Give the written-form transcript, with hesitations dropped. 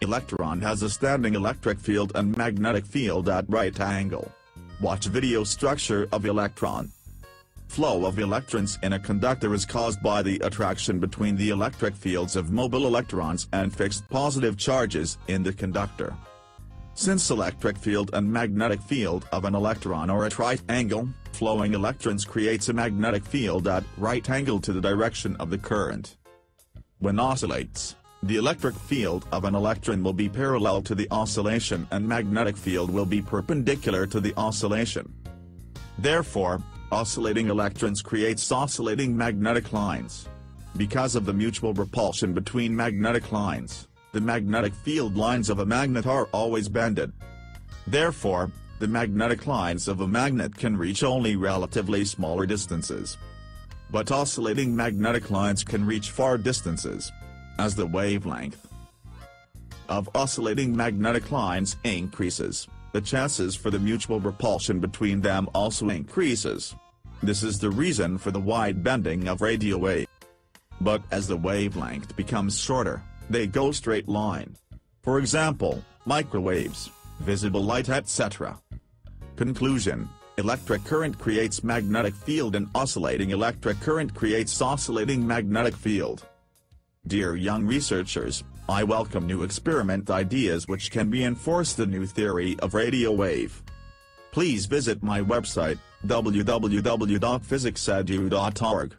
Electron has a standing electric field and magnetic field at right angle. Watch video structure of electron. Flow of electrons in a conductor is caused by the attraction between the electric fields of mobile electrons and fixed positive charges in the conductor. Since electric field and magnetic field of an electron are at right angle, flowing electrons creates a magnetic field at right angle to the direction of the current. When oscillates, the electric field of an electron will be parallel to the oscillation and magnetic field will be perpendicular to the oscillation. Therefore, oscillating electrons creates oscillating magnetic lines. Because of the mutual repulsion between magnetic lines, the magnetic field lines of a magnet are always bended. Therefore, the magnetic lines of a magnet can reach only relatively smaller distances. But oscillating magnetic lines can reach far distances. As the wavelength of oscillating magnetic lines increases, the chances for the mutual repulsion between them also increases. This is the reason for the wide bending of radio wave. But as the wavelength becomes shorter, they go straight line. For example, microwaves, visible light, etc. Conclusion: electric current creates magnetic field and oscillating electric current creates oscillating magnetic field. Dear young researchers, I welcome new experiment ideas which can be enforced the new theory of radio wave. Please visit my website, www.physicsedu.org.